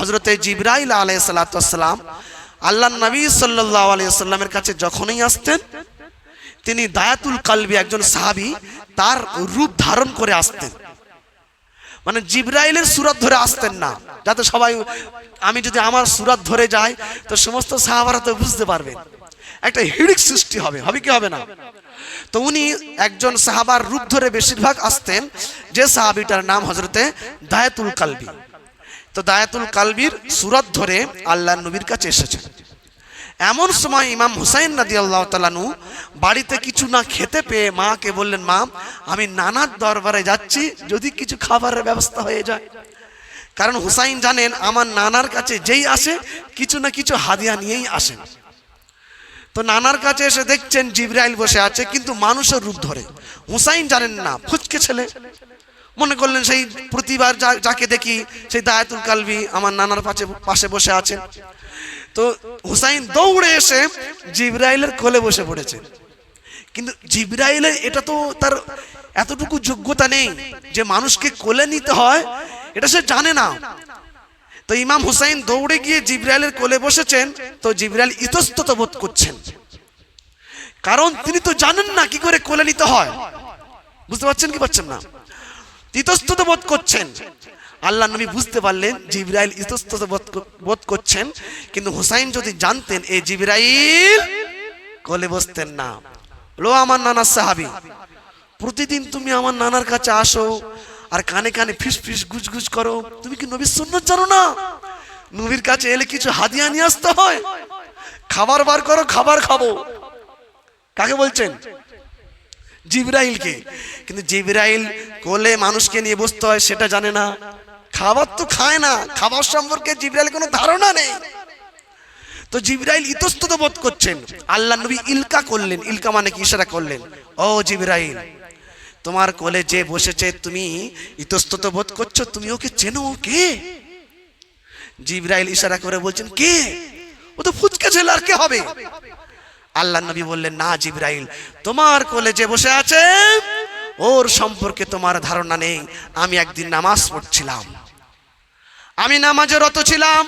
হযরতে জিবরাইল আলাইহিস সালাতু ওয়াস সালাম আল্লাহর নবী সাল্লাল্লাহু আলাইহি ওয়াসাল্লামের কাছে যখনই আসতেন, তিনি দায়াতুল কালবি একজন সাহাবী তার রূপ ধারণ করে আসতেন। মানে জিবরাইলের সূরত ধরে আসতেন না, যাতে সবাই, আমি যদি আমার সূরত ধরে যাই তো সমস্ত সাহাবারা তো বুঝতে পারবেন, একটা হিড়িক সৃষ্টি হবে, হবে কি হবে না। তো উনি একজন সাহাবার রূপ ধরে বেশিরভাগ আসতেন, যে সাহাবীটার নাম হযরতে দায়াতুল কালবি। তো দায়াতুল কালবির সূরত ধরে আল্লাহর নবীর কাছে এসেছেন। এমন সময় ইমাম হুসাইন রাদিয়াল্লাহু তাআলা আনহু বাড়িতে কিছু না খেতে পেয়ে মাকে বললেন, মা আমি নানার দরবারে যাচ্ছি, যদি কিছু খাবারের ব্যবস্থা হয়ে যায়। কারণ হুসাইন জানেন আমার নানার কাছে যেই আসে কিছু না কিছু হাদিয়া নিয়েই আসেন। তো নানার কাছে এসে দেখছেন জিবরাইল বসে আছে, কিন্তু মানুষের রূপ ধরে। হুসাইন জানেন না, ফুচকে ছেলে, মনে করলেন সেই প্রতিবার যাকে দেখি সেই দায়াতুল কালবি আমার নানার পাশে বসে আছেন। তো হুসাইন দৌড়ে এসে জিবরাইলের কোলে বসে পড়েছে। কিন্তু জিবরাইলের এটা তো তার এতটুকু যোগ্যতা নেই যে মানুষকে কোলে নিতে হয়, এটা সে জানে না। তো ইমাম হুসাইন দৌড়ে গিয়ে জিবরাইলের কোলে বসেছেন। তো জিবরাইল ইতস্তত বোধ করছেন, কারণ তিনি তো জানেন না কি করে কোলে নিতে হয়। বুঝতে পারছেন কি পারছেন না? ইতস্তত বোধ করছেন। আল্লাহ নবী বুঝতে পারলেন জিবরাইল ইতস্তত বোধ করছেন, কিন্তু হুসাইন যদি জানতেন এই জিবরাইল কোলে বসতেন না। লো আমার নানার সাহাবী, প্রতিদিন তুমি আমার নানার কাছে আসো আর কানে কানে ফিস ফিস গুজগুজ করো, তুমি কি নবীর সুন্নাত জানো না? নবীর কাছে এলে কিছু হাদিয়া নিয়ে আসতে হয়, খাবার বার করো, খাবার খাবো। কাকে বলছেন? জিবরাইলকে। কিন্তু জিবরাইল কোলে মানুষকে নিয়ে বসতে হয় সেটা জানে না, খাবার তো খায় না, খাবার সম্পর্কে জিবরাইল কোনো ধারণা নেই। তো জিবরাইল ইতস্তত বোধ করছেন। আল্লাহ নবী ইলকা করলেন, ইলকা মানে কি ইশারা করলেন, ও জিবরাইল তোমার কোলে যে বসেছে তুমি ইতস্তত বোধ করছো, তুমি ওকে চেনো? কে? জিবরাইল ইশারা করে বলছেন, কে? ও তো ফুচকা ছেলে, আর কে হবে? আল্লাহ নবী বললেন, না জিবরাইল, তোমার কোলে যে বসে আছে ওর সম্পর্কে তোমার ধারণা নেই। আমি একদিন নামাজ পড়ছিলাম, আমি নামাজে রত ছিলাম,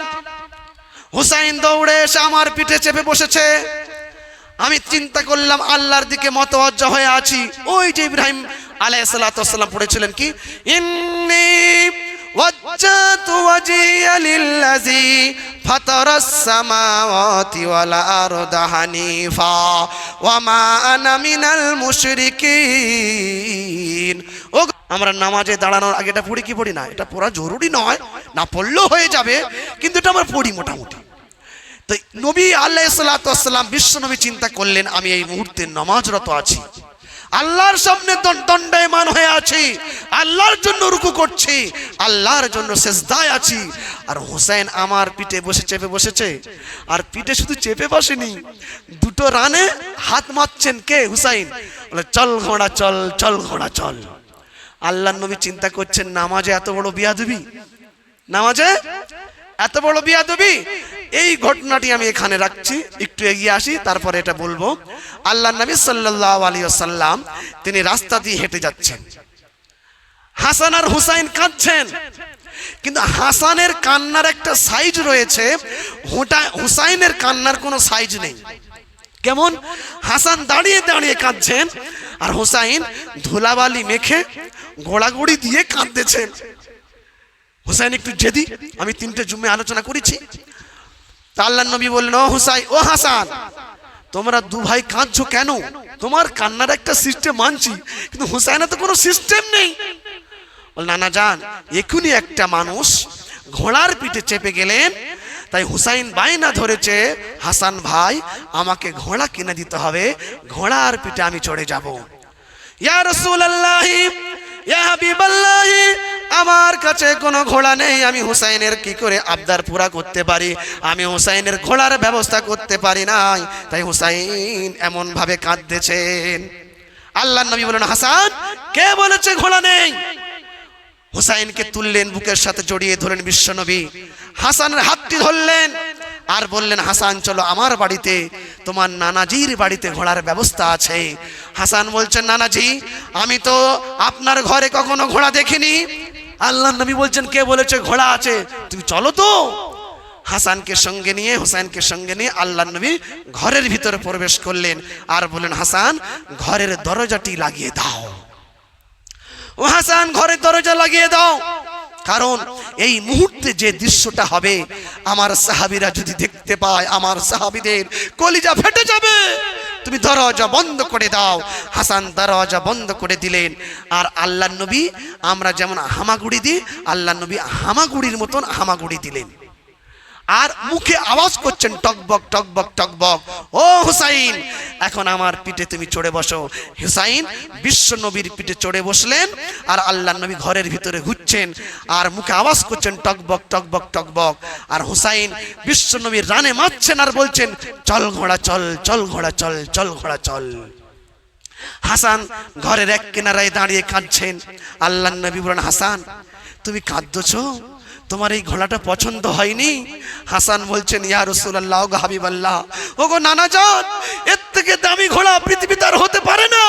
হুসাইন দৌড়ে এসে আমার পিঠে চেপে বসেছে। আমি চিন্তা করলাম আল্লাহর দিকে মতওয়াজ্জা হয়ে আছি। ওই যে ইব্রাহিম আলাইহিস সালাতু ওয়াস সালাম পড়েছিলেন কি, ইন্নী ওয়াজ্জাতু ওয়াজহিয়া লিল্লাযী ফাতারাস সামাওয়াতি ওয়াল আরদা হানিফা ওয়া মা আনা মিনাল মুশরিকিন। ও আমরা নামাজে দাঁড়ানোর আগে এটা পড়ি কি পড়ি না? এটা পড়া জরুরি নয়, না পড়লেও হয়ে যাবে, কিন্তু এটা আমরা পড়ি মোটামুটি। তো নবী আলাইহিস সালাতু ওয়াস সালাম বিশ্ব নবী চিন্তা করলেন আমি এই মুহূর্তে নামাজরত আছি, আল্লাহর সামনে দণ্ডায়মান হয়ে আছি, আল্লাহর জন্য রুকু করছি, আল্লাহর জন্য সিজদায় আছি। আর হুসাইন আমার পিঠে বসে চেপে বসেছে। আর পিঠে শুধু চেপে বসেনি, দুটো রানে হাত মারছেন। কে? হুসাইন। বলে চল ঘোড়া চল, চল ঘোড়া চল। আল্লাহর নবী চিন্তা করছেন নামাজে এত বড় বিয়াদবি, নামাজে এত বড় বিয়াদবি। এই ঘটনাটি আমি এখানে রাখছি, একটু এগিয়ে আসি, তারপরে এটা বলবো। আল্লাহর নবী সাল্লাল্লাহু আলাইহি ওয়াসাল্লাম তিনি রাস্তা দিয়ে হেঁটে যাচ্ছেন, হাসান আর হুসাইন কাঁদছেন। কিন্তু হাসানের কান্নার একটা সাইজ রয়েছে, হুসাইনের কান্নার কোনো সাইজ নেই। কেমন? হাসান দাঁড়িয়ে দাঁড়িয়ে কাঁদছেন আর হুসাইন ধুলাবালি মেখে গোড়াগড়ি দিয়ে কাঁদতেছেন। হুসাইন একটু জেদি, আমি 3টে জুমে আলোচনা করেছি। আল্লাহর নবী বললেন, ও হুসাইন, ও হাসান, তোমরা দু ভাই কাঁদছো কেন? তোমার কান্নার একটা সিস্টেম মানছি, কিন্তু হুসাইনের তো কোনো সিস্টেম নেই। বল নানা জান, এখনই একটা মানুষ ঘোড়ার পিঠে চেপে গেলেন, তাই হুসাইন বায়না ধরেছে, হাসান ভাই আমাকে ঘোড়া কিনে দিতে হবে, ঘোড়ার পিঠে আমি চড়ে যাব। ইয়া রাসূলুল্লাহ, ইয়া হাবিবাল্লাহ, আমার কাছে কোনো ঘোড়া নেই, আমি হুসাইনের কি করে আবদার পুরা করতে পারি? আমি হুসাইনের ঘোড়ার ব্যবস্থা করতে পারি নাই, তাই হুসাইন এমন ভাবে কাঁদতেছেন। আল্লাহর নবী বলেন, হাসান, কে বলেছে ঘোড়া নেই? হুসাইনকে তুললেন, বুকের সাথে জড়িয়ে ধরেন বিশ্বনবী, হাসানের হাতটি ধরলেন আর বললেন, হাসান চলো আমার বাড়িতে, তোমার নানাজির বাড়িতে ঘোড়ার ব্যবস্থা আছে। হাসান বলছেন, নানাজি আমি তো আপনার ঘরে কখনো ঘোড়া দেখিনি। আল্লাহর নবী বলছেন, কে বলেছে ঘোড়া আছে? তুমি চলো তো। হাসানকে সঙ্গে নিয়ে হুসাইনকে সঙ্গে নিয়ে আল্লাহর নবী ঘরের ভিতরে প্রবেশ করলেন আর বললেন, হাসান ঘরের দরজাটি লাগিয়ে দাও। ও হাসান ঘরের দরজা লাগিয়ে দাও, কারণ এই মুহূর্তে যে দৃশ্যটা হবে আমার সাহাবীরা যদি দেখতে পায় আমার সাহাবীদের কলিজা ফেটে যাবে, তুমি দরজা বন্ধ করে দাও। হাসান দরজা বন্ধ করে দিলেন। আর আল্লাহর নবী আমরা যেমন হামাগুড়ি দিই, আল্লাহর নবী হামাগুড়ির মতন হামাগুড়ি দিলেন আর মুখে আওয়াজ করছেন টকবক টকবক টকবক, ও হুসাইন এখন আমার পিঠে তুমি চড়ে বসো। হুসাইন বিশ্ব নবীর পিঠে চড়ে বসলেন আর আল্লাহর নবী ঘরের ভিতরে ঘুরছেন আর মুখে আওয়াজ করছেন টকবক টকবক টকবক। আর হুসাইন বিশ্ব নবীর রানে মারছেন আর বলছেন, চল ঘোড়া চল, চল ঘোড়া চল, চল ঘোড়া চল। হাসান ঘরের এক কিনারায় দাঁড়িয়ে কাঁদছেন। আল্লাহর নবী বলেন, হাসান তুমি কাঁদছো, তোমার এই ঘোড়াটা পছন্দ হয়নি? হাসান বলছেন, ইয়া রাসূলুল্লাহ গো হাবিবাল্লাহ, ও গো নানা জান, এর থেকে দামি ঘোড়া পৃথিবীতে আর হতে পারে না,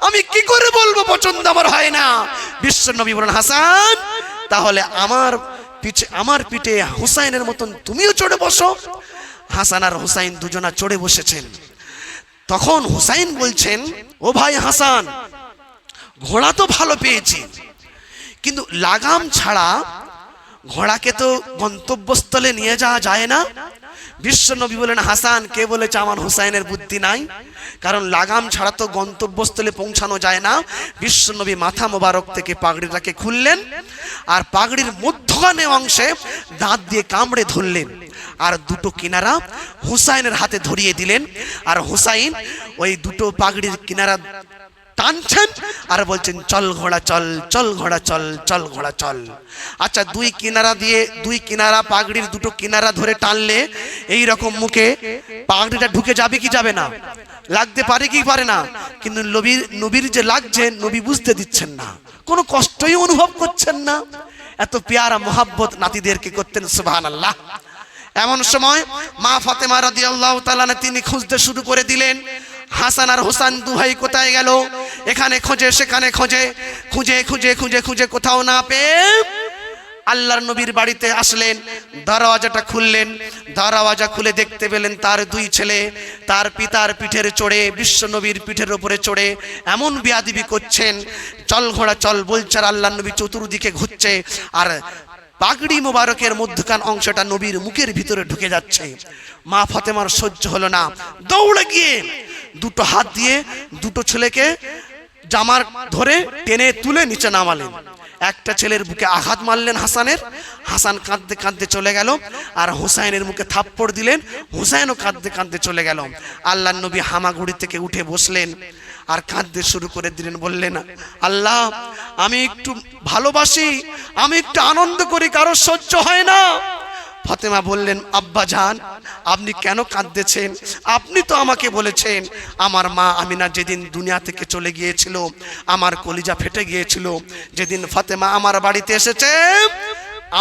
আমি কি করে বলবো পছন্দ আমার হয় না। বিশ্ব নবী বলেন, হাসান তাহলে আমার পিঠে হুসাইনের মতন তুমিও চড়ে বসো। হাসান আর হুসাইন দুজনা চড়ে বসেছেন। তখন হুসাইন বলছেন, ও ভাই হাসান, ঘোড়া তো ভালো পেয়েছি, কিন্তু লাগাম ছাড়া ঘোড়াকে তো গন্তব্যস্থলে নিয়ে যাওয়া যায় না। বিশ্ব নবী বলেন, হাসান কে বলেছে আমার হুসাইনের বুদ্ধি নাই? কারণ লাগাম ছাড়া তো গন্তব্যস্থলে পৌঁছানো যায় না। বিশ্ব নবী মাথা মোবারক থেকে পাগড়িটাকে খুললেন আর পাগড়ির মধ্যখানে অংশে দাঁত দিয়ে কামড়ে ধরলেন আর দুটো কিনারা হুসাইনের হাতে ধরিয়ে দিলেন। আর হুসাইন ওই দুটো পাগড়ির কিনারা টানছেন আর বলছেন, চল ঘোড়া চল, চল ঘোড়া চল, চল ঘোড়া চল। আচ্ছা, দুই কিনারা পাগড়ির দুটো কিনারা ধরে টানলে এই রকম মুখে পাগড়িটা ঢুকে যাবে কি যাবে না? লাগতে পারে কি পারে না? কিন্তু নবীর যে লাগছে নবী বুঝতে দিচ্ছেন না, কোনো কষ্টই অনুভব করছেন না। এত পেয়ারা মোহাব্বত নাতিদেরকে করতেন, সুবহানাল্লাহ। এমন সময় মা ফাতেমা রাদিয়াল্লাহু তাআলা তিনি খুঁজতে শুরু করে দিলেন, হাসান আর হুসাইন দু ভাই কোথায় গেল? এখানে খোঁজে সেখানে খোঁজে, খুঁজে খুঁজে খুঁজে খুঁজে কোথাও না পেয়ে আল্লাহর নবীর বাড়িতে আসলেন। দরওয়াজাটা খুললেন, দরওয়াজা খুলে দেখতে পেলেন তার দুই ছেলে তার পিতার পিঠের চড়ে, বিশ্ব নবীর পিঠের উপরে চড়ে এমন বিয়াদবি করছেন, চল ঘোড়া চল বলছে। আর আল্লাহর নবী চতুর্দিকে ঘুরছে আর পাগড়ি মোবারকের মধ্যখান অংশটা নবীর মুখের ভিতরে ঢুকে যাচ্ছে। মা ফাতেমার সহ্য হলো না, দৌড়ে গিয়ে দুটো হাত দিয়ে দুটো ছেলেকে জামার ধরে টেনে তুলে নিচে নামালেন। একটা ছেলের বুকে আঘাত মারলেন হাসানের, হাসান কাঁদতে কাঁদতে চলে গেল। আর হুসাইনের মুখে থাপ্পড় দিলেন, হুসাইনও কাঁদতে কাঁদতে চলে গেল। আল্লাহর নবী হামাগুড়ি থেকে উঠে বসলেন আর কাঁদতে শুরু করে দিলেন, বললেন, আল্লাহ আমি একটু ভালোবাসি, আমি একটু আনন্দ করি, কারো সহ্য হয় না। ফাতেমা বললেন, আব্বা জান আপনি কেন কাঁদতেছেন? আপনি তো আমাকে বলেছেন আমার মা আমিনা যেদিন দুনিয়া থেকে চলে গিয়েছিল আমার কলিজা ফেটে গিয়েছিল। যেদিন ফাতেমা আমার বাড়িতে এসেছে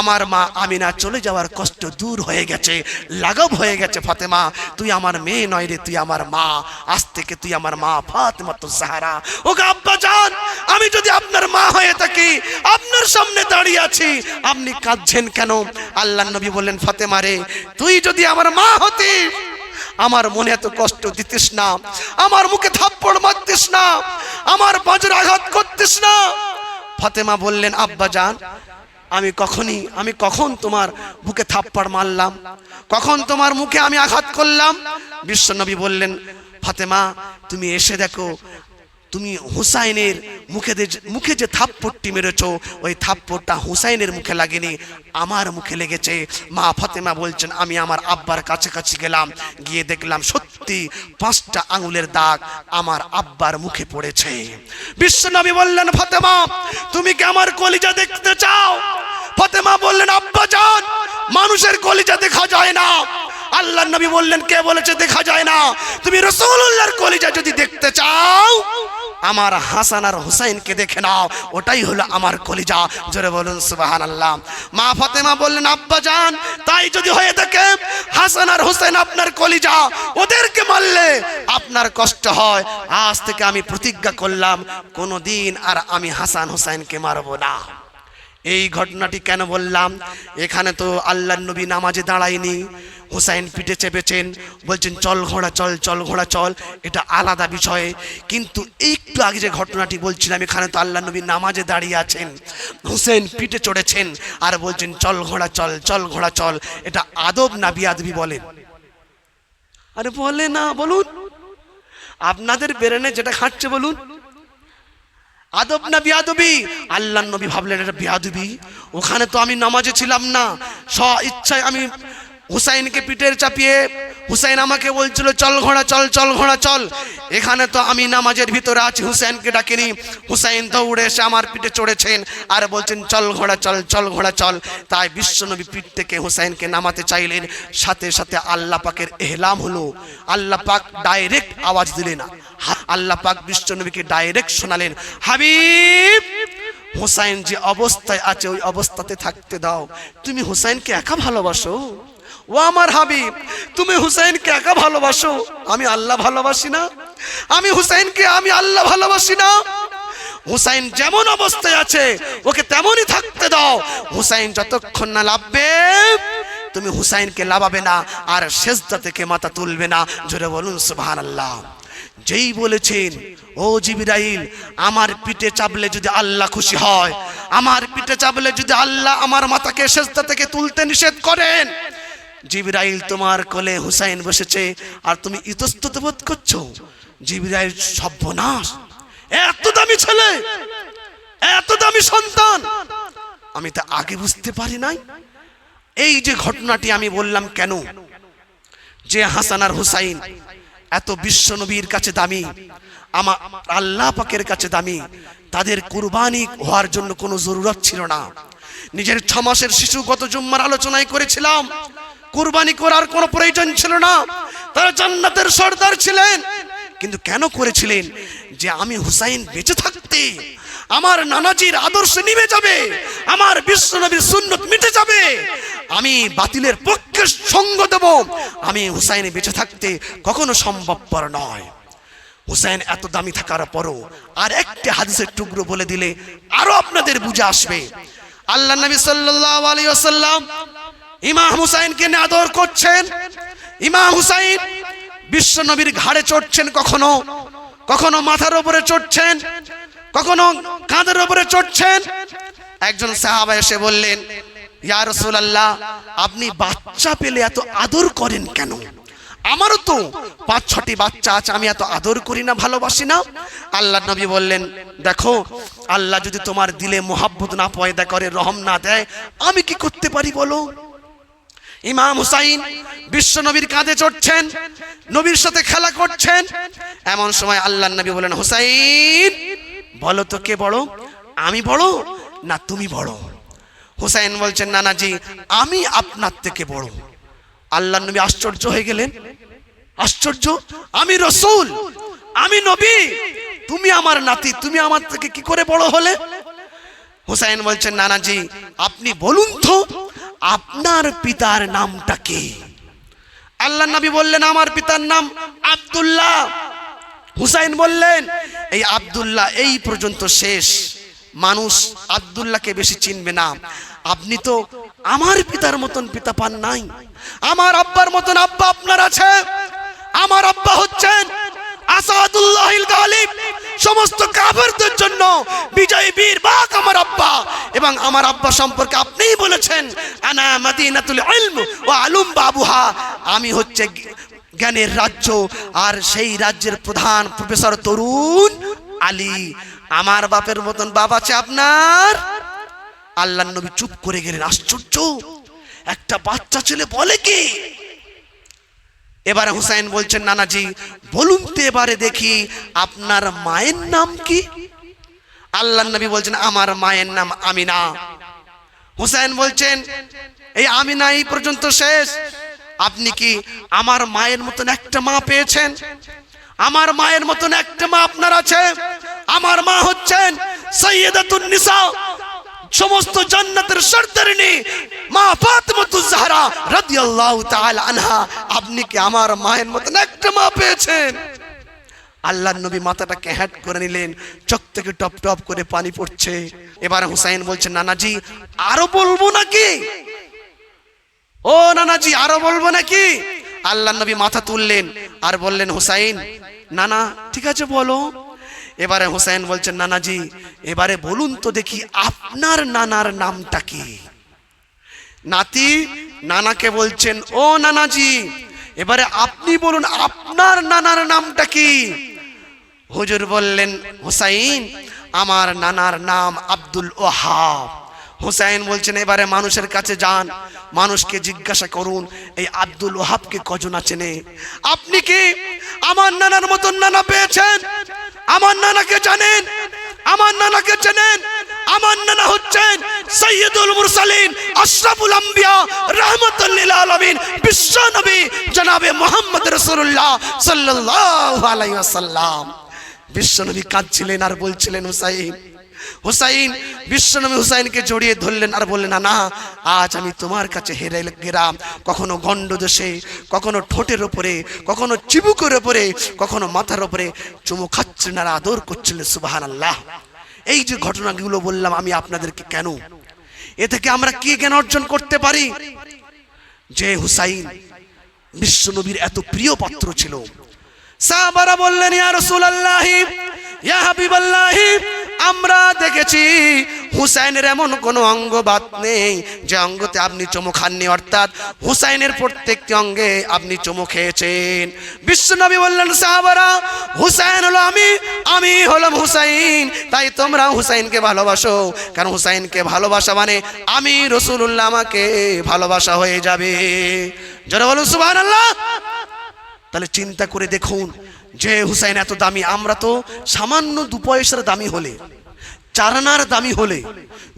আমার মা আমিনা চলে যাওয়ার কষ্ট দূর হয়ে গেছে, লাঘব হয়ে গেছে। ফাতেমা তুই আমার মেয়ে নয় রে, তুই আমার মা, আজ থেকে তুই আমার মা ফাতেমা তো জাহরা। ওগো আব্বা জান, আমি যদি আপনার মা হয়ে থাকি, আপনার সামনে দাঁড়িয়ে আছি, আপনি কাঁদছেন কেন? আল্লাহর নবী বললেন, ফাতেমা রে, তুই যদি আমার মা হতিস আমার মনে এত কষ্ট দিতিস না, আমার মুখে থাপ্পড় মারতিস না, আমার বাজের আঘাত করতিস না। ফাতেমা বললেন, আব্বা জান আমি কখন তোমার বুকে থাপ্পড় মারলাম? কখন তোমার মুখে আমি আঘাত করলাম? বিশ্বনবী বললেন, ফাতেমা তুমি এসে দেখো, তুমি হুসাইনের মুখে যে থাপ্পড়টি মেরেছো ওই থাপ্পড়টা হুসাইনের মুখে লাগেনি, আমার মুখে লেগেছে। মা ফাতেমা বলছেন, আমি আমার আব্বার কাছাকাছি গেলাম, গিয়ে দেখলাম সত্যি 5টা আঙুলের দাগ আমার আব্বার মুখে পড়েছে। বিশ্বনবী বললেন, ফাতেমা তুমি কি আমার কলিজা দেখতে চাও? ফাতেমা বললেন, আব্বা জান মানুষের কলিজা দেখা যায় না। আল্লাহর নবী বললেন, কে বলেছে দেখা যায় না? তুমি রাসূলুল্লাহর কলিজা যদি দেখতে চাও আমার হাসান আর হুসাইনকে দেখে নাও, ওটাই হলো আমার কলিজা। জোরে বলুন সুবহানাল্লাহ। মা ফাতেমা বললেন, আব্বা জান তাই যদি হয়ে থাকে হাসান আর হুসাইন আপনার কলিজা, ওদেরকে মারলে আপনার কষ্ট হয়, আজ থেকে আমি প্রতিজ্ঞা করলাম কোনোদিন আর আমি হাসান হুসাইনকে মারবো না। এই ঘটনাটি কেন বললাম, এখানে তো আল্লাহর নবী নামাজে দাঁড়ায়নি, হুসাইন পিঠে চেপেছেন, বলছেন চল ঘোড়া চল, চল ঘোড়া চল, এটা আলাদা বিষয়। কিন্তু একটু আগে যে ঘটনাটি বলছিলাম, এখানে তো আল্লাহর নবী নামাজে দাঁড়িয়ে আছেন, হুসাইন পিঠে চড়েছেন আর বলছেন চল ঘোড়া চল, চল ঘোড়া চল। এটা আদব না বিয়াদবি বলেন? আরে বলে না, বলুন আপনাদের ব্রেনে যেটা খাচ্ছে বলুন, আদব না বিয়াদবি? আল্লাহর নবী ভাবলেন এটা বিয়াদবি, ওখানে তো আমি নামাজে ছিলাম না, স্ব ইচ্ছায় আমি হুসাইনকে পিঠের চাপিয়ে, হুসাইন আমাকে বলছিল চল ঘোড়া চল, চল ঘোড়া চল, এখানে তো আমি নামাজের ভিতরে আছি, হুসাইনকে ডাকিনি, হুসাইন দৌড়ে এসে আমার পিঠে চড়েছেন আর বলছেন চল ঘোড়া চল, চল ঘোড়া চল। তাই বিশ্বনবী পিঠ থেকে হুসাইনকে নামাতে চাইলেন, সাথে সাথে আল্লাহ পাকের এহলাম হলো, আল্লাহ পাক ডাইরেক্ট আওয়াজ দিলেন, আল্লাহ পাক বিশ্বনবীকে ডাইরেক্ট শোনালেন, হাবিব হুসাইন যে অবস্থায় আছে ওই অবস্থাতে থাকতে দাও, তুমি হুসাইনকে একা ভালোবাসো। ও আমার হাবিব, তুমি হুসাইনকে একা ভালোবাসো, আমি আল্লাহ ভালোবাসি না? আমি হুসাইনকে, আমি আল্লাহ ভালোবাসি না? হুসাইন যেমন অবস্থায় আছে ওকে তেমনই থাকতে দাও, হুসাইন যতক্ষণ না লাভবে তুমি হুসাইনকে লাভাবে না, আর সেজদা থেকে মাথা তুলবে না। জোরে বলুন সুবহানাল্লাহ। যেই বলেছেন ও জিবরাইল, আমার পিঠে চাপলে যদি আল্লাহ খুশি হয়, আমার পিঠে চাপলে যদি আল্লাহ আমার মাথাকে সেজদা থেকে তুলতে নিষেধ করেন, জিবরাইল তোমার কোলে হুসাইন বসেছে আর তুমি ইতস্তত বোধ করছো, জিবরাইল সর্বনাশ, এত দামি ছেলে, এত দামি সন্তান, আমি তা আগে বুঝতে পারি নাই। এই যে ঘটনাটি আমি বললাম কেন, যে হাসান আর হুসাইন এত বিশ্ব নবীর কাছে দামি, আমার আল্লাহ পাকের কাছে দামি, তাদের কুরবানি হওয়ার জন্য কোনো জরুরত ছিল না। নিজের 6 মাসের শিশু গত জুম্মার আলোচনায় করেছিলাম, কুরবানি করার কোনো প্রয়োজন ছিল না, তারা জান্নাতের সর্দার ছিলেন। কিন্তু কেন করেছিলেন? যে আমি হুসাইন বেঁচে থাকতে আমার নানাজির আদর্শ নিভে যাবে, আমার বিশ্ব নবীর সুন্নত মিটে যাবে, আমি বাতিলের পক্ষে সঙ্গ দেব, আমি হুসাইন বেঁচে থাকতে কখনো সম্ভবপর নয়। হুসাইন এত দামি থাকার পরও আর একটা হাদিসের টুকরো বলে দিলে আরো আপনাদের বুঝে আসবে। আল্লাহ নবী সাল্লাল্লাহু আলাইহি ওয়াসাল্লাম ইমাম হুসাইনকে নিয়ে আদর করছেন। ইমাম হুসাইন বিশ্ব নবীর ঘাড়ে চড়ছেন, কখনো কখনো মাথার উপরে চড়ছেন, কখনো কাঁধের উপরে চড়ছেন। একজন সাহাবা এসে বললেন, ইয়া রাসূলুল্লাহ, আপনি বাচ্চা পেলে এত আদর করেন কেন? আমারও তো 5-6টি বাচ্চা আছে, আমি এত আদর করি না, ভালোবাসি না? আল্লাহর নবী বললেন, দেখো আল্লাহ যদি তোমার দিলে মোহাব্বত না পয়দা করে, রহম না দেয়, আমি কি করতে পারি বলো? ইমাম হুসাইন বিশ্ব নবীর কাঁধে চড়ছেন, নবীর সাথে খেলা করছেন। এমন সময় আল্লাহর নবী বলেন, হুসাইন বলো তো কে বড়, আমি বড় না তুমি বড়? হুসাইন বলছেন, নানাজি আমি আপনার থেকে বড়। আল্লাহর নবী আশ্চর্য হয়ে গেলেন, আশ্চর্য, আমি রাসূল, আমি নবী, তুমি আমার নাতি, তুমি আমার থেকে কি করে বড় হলে? হুসাইন বলছেন, নানাজি আপনি বলুন তো আপনার পিতার নামটা কি? আল্লাহর নবী বললেন, আমার পিতার নাম আব্দুল্লাহ। হুসাইন বললেন, এই আব্দুল্লাহ এই পর্যন্ত শেষ, মানুষ আব্দুল্লাহকে বেশি চিনবে না। আপনি তো আমার পিতার মতন পিতা পান নাই, আমার আব্বার মতন আব্বা আপনার আছে। আমার আব্বা হচ্ছেন আসাদুল্লাহিল গালিব, সমস্ত কাফেরদের জন্য বিজয়ী বীর বাক আমার আব্বা। এবং আমার আব্বা সম্পর্কে আপনিই বলেছেন, আনা মাদিনাতুল ইলম ওয়া আলুম বাবুহা, আমি হচ্ছে জ্ঞানের রাজ্য আর সেই রাজ্যের প্রধান প্রফেসর তরুণ আলী। আমার বাপের মতন বাবা আছে আপনার? আল্লাহর নবী চুপ করে গেলেন, আশ্চর্য, একটা বাচ্চা ছেলে বলে কি? এবারে হুসাইন বলছেন, নানাজি বলুন তো এবারে দেখি আপনার মায়ের নাম কি? আল্লাহর নবী বলছেন, আমার মায়ের নাম আমিনা। হুসাইন বলছেন, এই আমিনা এই পর্যন্ত শেষ, আপনি কি আমার মায়ের মতন একটা মা পেয়েছেন? আমার মায়ের মতন একটা মা আপনার আছে? আমার মা হচ্ছেন সাইয়্যিদাতুন নিসা, সমস্ত জান্নাতের সর্দারিনী মা ফাতিমাতুজ জাহরা রাদিয়াল্লাহু তাআলা আনহা। আপনি কি আমার মায়ের মতন একটা মা পেয়েছেন? আল্লাহর নবী মাথাটাকে হ্যাট করে নিলেন, চোখ থেকে টপ টপ করে পানি পড়ছে। এবারে হুসাইন বলছে, নানাজি আরো বলবো নাকি? ও নানাজি আরো বলবো নাকি? আল্লাহর নবী মাথা তুললেন আর বললেন, হুসাইন নানা ঠিক আছে বলো। এবারে হুসাইন বলছেন, নানাজি এবারে বলুন তো দেখি আপনার নানার নামটা কি? নাতি নানাকে বলছেন, ও নানাজি এবারে আপনি বলুন আপনার নানার নামটা কি? হুজুর বললেন, হুসাইন আমার নানার নাম আব্দুল ওয়াহাব। হুসাইন বলছেন, এবারে মানুষের কাছে যান, মানুষকে জিজ্ঞাসা করুন এই আব্দুল ওয়াহাবকে কজন চেনে? আপনি কি আমার নানার মতন নানা পেয়েছেন? আমার নানাকে জানেন? আমার নানাকে চেনেন? আমার নানা হচ্ছেন সৈয়দুল মুরসালিন, আশরাফুল আম্বিয়া, রাহমাতুল লিল আলামিন, বিশ্ব নবী জনাবে মুহাম্মদ রাসূলুল্লাহ সাল্লাল্লাহু আলাইহি ওয়াসাল্লাম। বিশ্ব নবী কাঁদছিলেন আর বলছিলেন, হুসাইন হুসাইন। বিশ্বনবী হুসাইনকে জড়িয়ে ধরলেন আর বললেন, না আজ আমি তোমার কাছে হেরে গেলাম। কখনো গন্ডদেশে, কখনো ঠোঁটের উপরে, কখনো চিবুকের উপরে, কখনো মাথার উপরে চুমু খাচ্ছিলেন আর আদর করছিলেন। সুবহানাল্লাহ। এই যে ঘটনাগুলো বললাম আমি আপনাদেরকে, কেন? এ থেকে আমরা কি জ্ঞান অর্জন করতে পারি? যে হুসাইন বিশ্বনবীর এত প্রিয় পাত্র ছিল। সাহাবারা বললেন, ইয়া রাসূলুল্লাহ, ইয়া হাবিবাল্লাহ, আমরা দেখেছি হুসাইনের এমন কোনো অঙ্গ বাদ নেই যে অঙ্গতে আপনি চুমু খাননি, অর্থাৎ হুসাইনের প্রত্যেকটি অঙ্গে আপনি চুমু খেয়েছেন। বিশ্বনবী বললেন, সাহাবারা হুসাইন হলো আমি, আমি হলাম হুসাইন, তাই তোমরা হুসাইনকে ভালোবাসো, কারণ হুসাইনকে ভালোবাসা মানে আমি রাসূলুল্লাহ আমাকে ভালোবাসা হয়ে যাবে। জোরে বলুন সুবহানাল্লাহ। তাহলে চিন্তা করে দেখুন যে হুসাইন এত দামি, আমরা তো সামান্য 2 পয়সার দামি হলে, 4 আনার দামি হলে,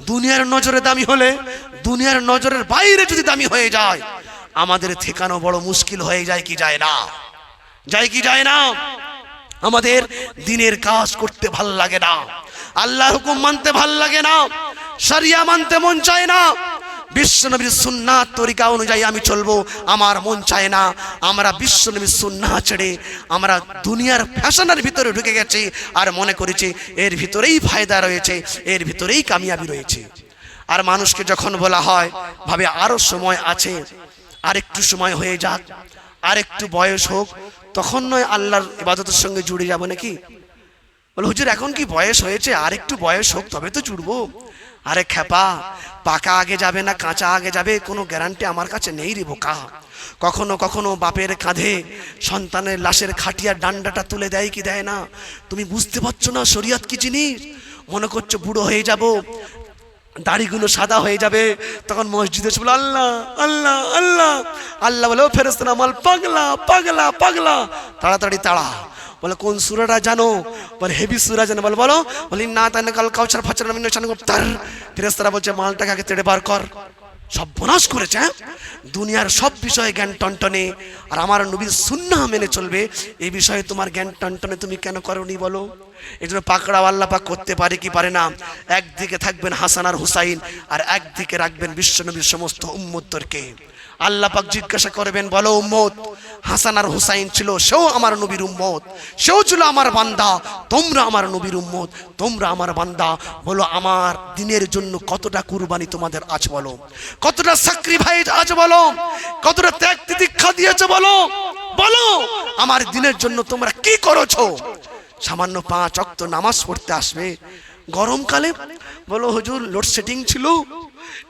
দুনিয়ার নজরে দামি হলে, দুনিয়ার নজরের বাইরে যদি দামি হয়ে যায়, আমাদের ঠেকানো বড় মুশকিল হয়ে যায় কি যায় না? যায় কি যায় না? আমাদের দিনের কাজ করতে ভাল লাগে না, আল্লাহর হুকুম মানতে ভাল লাগে না, শরিয়া মানতে মন চায় না, বিশ্বনবীর সুন্নাত তরিকা অনুযায়ী আমি চলবো আমার মন চায় না। আমরা বিশ্বনবীর সুন্নাত ছেড়ে আমরা দুনিয়ার ফ্যাশনের ভিতরে ঢুকে গেছি আর মনে করেছি এর ভিতরেই ফায়দা রয়েছে, এর ভিতরেই কামিয়াবি রয়েছে। আর মানুষকে যখন বলা হয় ভাবে আরো সময় আছে, আর একটু সময় হয়ে যাক, আর একটু বয়স হোক, তখন নয় আল্লাহর ইবাদতের সঙ্গে জুড়ে যাব নাকি? বলে হুজুর এখন কি বয়স হয়েছে, আর একটু বয়স হোক তবে তো জুড়বো। আরে খেপা, পাকা আগে যাবে না কাঁচা আগে যাবে কোনো গ্যারান্টি আমার কাছে নেই রে বোকা। কখনো কখনো বাপের কাঁধে সন্তানের লাশের খাটিয়ার ডান্ডাটা তুলে দেয় কি দেয় না? তুমি বুঝতে পারছো না শরীয়ত কি জিনিস? মনে করছো বুড়ো হয়ে যাব, দাড়িগুলো সাদা হয়ে যাবে, তখন মসজিদে বলে আল্লাহ আল্লাহ আল্লাহ আল্লাহ, বলে ও ফেরেশতারা মাল পাগলা পাগলা পাগলা, তাড়াতাড়ি তাড়া। বলে কোন সূরাটা জানো? বলে হেভি সূরা জানো। বলে বলো। বলি না তানে কাল কাউসার ফাচর মিন শান তার। ফেরেশতারা বলছে মালটাকে আগে তেড়ে বার কর। সব বনাশ করেছে, দুনিয়ার সব বিষয়ে জ্ঞান টনটনে, আর আমার নবীর সুন্নাহ মেনে চলবে, এই বিষয়ে তোমার জ্ঞান টনটনে তুমি কেন করনি বলো? এই জন্য পাকড়াও আল্লাহ পাক করতে পারে কি পারে না। একদিকে থাকবেন হাসান আর হুসাইন, আর একদিকে রাখবেন বিশ্বনবীর সমস্ত উম্মতদেরকে। আল্লাহ পাক জিজ্ঞাসা করবেন, বলো উম্মত, হাসান আর হুসাইন ছিল, সেও আমার নবীর উম্মত, সেও ছিল আমার বান্দা, তোমরা আমার নবীর উম্মত, তোমরা আমার বান্দা। বলো আমার দিনের জন্য কতটা কুরবানি তোমাদের আজ বলো, কতটা স্যাক্রিফাইস আজ বলো, কতটা ত্যাগ তিতিক্ষা দিয়েছো বলো, বলো আমার দিনের জন্য তোমরা কি করেছো? সামান্য 5 ওয়াক্ত নামাজ পড়তে আসবে গরমকালে, বলো হুজুর লোডশেডিং ছিল,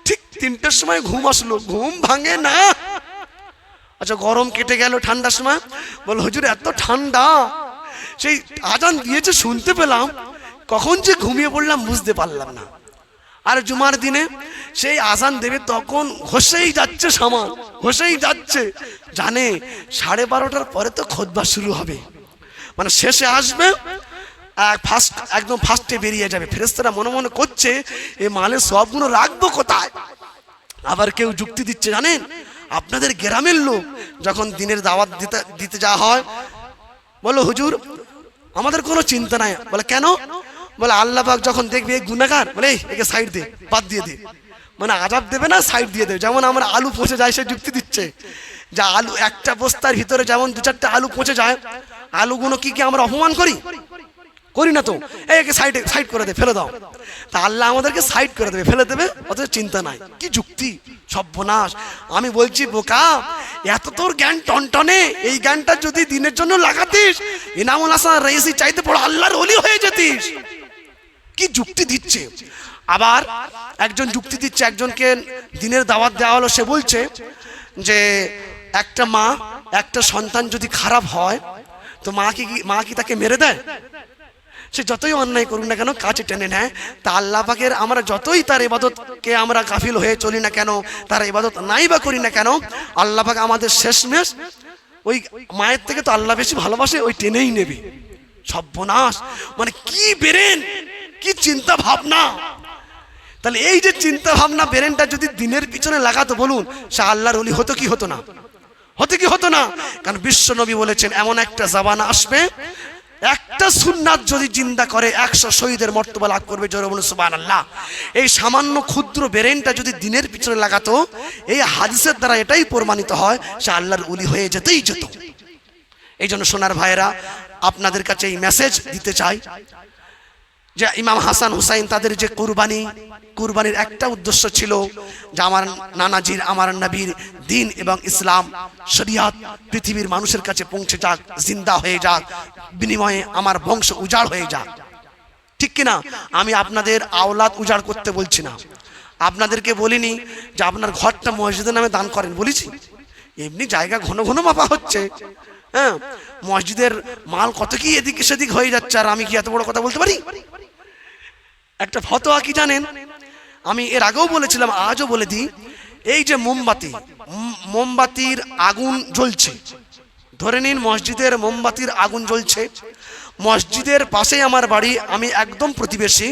ঠিক 3টের সময় ঘুম আসলো, ঘুম ভাঙে না। আচ্ছা গরম কেটে গেল, ঠান্ডার সময় বলো হুজুর এত ঠান্ডা, সেই আজান দিয়েছে শুনতে পেলাম, কখন যে ঘুমিয়ে পড়লাম বুঝতে পারলাম না। আর জুমার দিনে সেই আজান দেবে, তখন ঘষেই যাচ্ছে সামান, ঘষেই যাচ্ছে, জানে 12:30টার পরে তো খুতবা শুরু হবে, মানে শেষে আসবে, একদম ফার্স্টে বেরিয়ে যাবে। ফেরেশতারা মনে মনে করছে এই মালের সবগুলো রাখবো কোথায়? আবার কেউ যুক্তি দিচ্ছে, জানেন আপনাদের গ্রামের লোক যখন দিনের দাওয়াত দিতে যাওয়া হয়, বলো হুজুর আমাদের কোনো চিন্তা নাই। বলে কেন? বলে আল্লাহ পাক যখন দেখবে এই গুনাহগার, বলে একে সাইড দে, বাদ দিয়ে দে, মানে আযাব দেবে না, সাইড দিয়ে দেবে। যেমন আমরা আলু পচে যায় সে যুক্তি দিচ্ছে, যা আলু একটা বস্তার ভিতরে যেমন 2-4টা আলু পচে যায়, আলুগুলো কি আমরা অপমান করি? করি না তো, একে সাইড করে দে, ফেলে দাও। তা আল্লাহ আমাদেরকে সাইড করে দেবে, ফেলে দেবে, অথচ চিন্তা নাই। কি যুক্তি! সর্বনাশ! আমি বলছি বোকা, এত তোর জ্ঞান টনটনে, এই জ্ঞানটা যদি দিনের জন্য লাগাতিস, ইনামুল হাসান রাইসি চাইতে বড় আল্লাহর ওলি হয়ে যেতিস। কি যুক্তি দিচ্ছে! আবার একজন যুক্তি দিচ্ছে, একজনকে দিনের দাওয়াত দেওয়া হলো, সে বলছে যে একটা মা, একটা সন্তান যদি খারাপ হয় তো মা কি তাকে মেরে দেয়? সে যতই অন্যায় করুক না কেন কাছে টেনে নেয়। তা আল্লাহ পাকের আমরা যতই তার ইবাদতকে আমরা গাফিল হয়ে চলি না কেন, তার ইবাদত নাই বা করি না কেন, আল্লাহ পাক আমাদের শেষমেশ ওই মায়ের থেকে তো আল্লাহ বেশি ভালোবাসে, ওই টেনেই নেবে। সর্বনাশ! মানে কি বেরেন, কি চিন্তা ভাবনা! তাহলে এই যে চিন্তা ভাবনা, বেরেনটা যদি দিনের পিছনে লাগাতো, বলুন সে আল্লাহর ওলি হতো কি হতো না? হতে কি হতো না? কারণ বিশ্ব নবী বলেছেন এমন একটা জামানা আসবে, একটা সুন্নাত যদি জিন্দা করে 100 শহীদের মর্তবা লাভ করবে। জোরে বলুন সুবহানাল্লাহ। এই সামান্য ক্ষুদ্র বেরেনটা যদি দিনের পিছনে লাগাতো, এই হাদিসের দ্বারা এটাই প্রমাণিত হয় সে আল্লাহর ওলি হয়ে যেতেই যেত। এই জন্য সোনার ভাইয়েরা, আপনাদের কাছে এই মেসেজ দিতে চাই যে ইমাম হাসান হুসাইন তাদের যে কুরবানির একটা উদ্দেশ্য ছিল যে আমার নানাজির, আমার নবীর দিন এবং ইসলাম শরিয়াত পৃথিবীর মানুষের কাছে পৌঁছে যাক, জিন্দা হয়ে যাক, বিনিময়ে আমার বংশ উজাড় হয়ে যাক। ঠিক কিনা? আমি আপনাদের আওলাদ উজাড় করতে বলছি না, আপনাদেরকে বলিনি যে আপনার ঘরটা মসজিদের নামে দান করেন, বলেছি। এমনি জায়গা ঘন ঘন মাপা হচ্ছে, হ্যাঁ, মসজিদের মাল কত কি এদিক সেদিক হয়ে যাচ্ছে, আর আমি কি এত বড় কথা বলতে পারি? একটা ফতোয়া কি জানেন? আমি এর আগেও বলেছিলাম, আজও বলে দিই। এই যে মোমবাতির আগুন জ্বলছে, ধরে নিন মসজিদের মোমবাতির আগুন জ্বলছে, মসজিদের পাশেই আমার বাড়ি, আমি একদম প্রতিবেশী।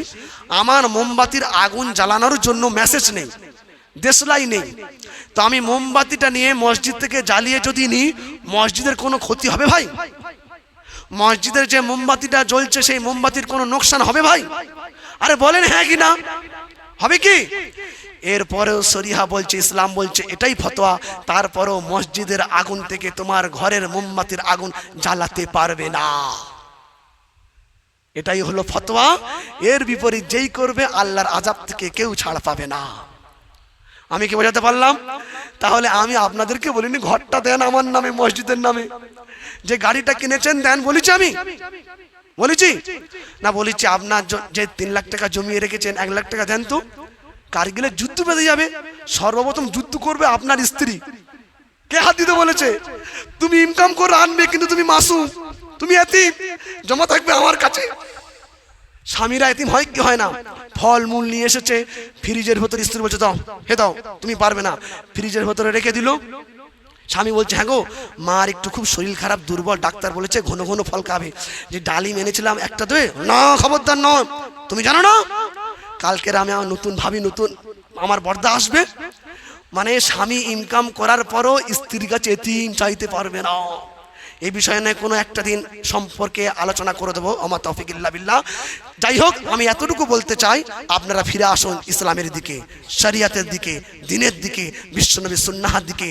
আমার মোমবাতির আগুন জ্বালানোর জন্য মেসেজ নেই, দেশলাই নেই, তো আমি মোমবাতিটা নিয়ে মসজিদ থেকে জ্বালিয়ে যদি নিই, মসজিদের কোনো ক্ষতি হবে ভাই? মসজিদের যে মোমবাতিটা জ্বলছে সেই মোমবাতির কোনো নোকসান হবে ভাই? আরে বলেন হ্যাঁ কি না? হবে কি? এরপরেও শরিয়া বলছে, ইসলাম বলছে, এটাই ফতোয়া, তারপরেও মসজিদের আগুন থেকে তোমার ঘরের মোমবাতির আগুন জ্বালাতে পারবে না। এটাই হলো ফতোয়া। এর বিপরীত যেই করবে আল্লাহর আযাব থেকে কেউ ছাড় পাবে না। আমি কি বোঝাতে পারলাম? তাহলে আমি আপনাদেরকে বলিনি ঘরটা দেন আমার নামে, মসজিদের নামে, যে গাড়িটা কিনেছেন দেন, বলেছি? আমি বলেছি না? বলেছি আপনার যে 3 লাখ টাকা জমিয়ে রেখেছেন, 1 লাখ টাকা দেন তো। কারগিলের যুদ্ধ বেঁধে যাবে, সর্বপ্রথম যুদ্ধ করবে আপনার স্ত্রী। কে হাত দিতে বলেছে? তুমি ইনকাম করে আনবে, কিন্তু তুমি মাসুম, তুমি এতিম, জমা থাকবে আমার কাছে। স্বামীরা এতিম হয় কি হয় না? ফল মূল নিয়ে এসেছে, ফ্রিজের ভেতরে স্ত্রী বলছে দাও, হে দাও, তুমি পারবে না, ফ্রিজের ভেতরে রেখে দিল। স্বামী বলছে হ্যাঁ গো, মার একটু খুব শরীর খারাপ, দুর্বল, ডাক্তার বলেছে ঘন ঘন ফল খাবে। যে ডালিম এনেছিলাম একটা দেবে না, খবরদার নয়, তুমি জানো না কালকের আমি আমার নতুন ভাবি, নতুন আমার বর্দা আসবে। মানে স্বামী ইনকাম করার পরও স্ত্রীর কাছে এতিম চাইতে পারবে না। এই বিষয়ে নিয়ে কোনো একটা দিন সম্পর্কে আলোচনা করে দেবো, আমার তৌফিক ইল্লা বিল্লাহ। যাই হোক, আমি এতটুকু বলতে চাই, আপনারা ফিরে আসুন ইসলামের দিকে, শরিয়াতের দিকে, দিনের দিকে, বিশ্বনবী সুন্নাহর দিকে।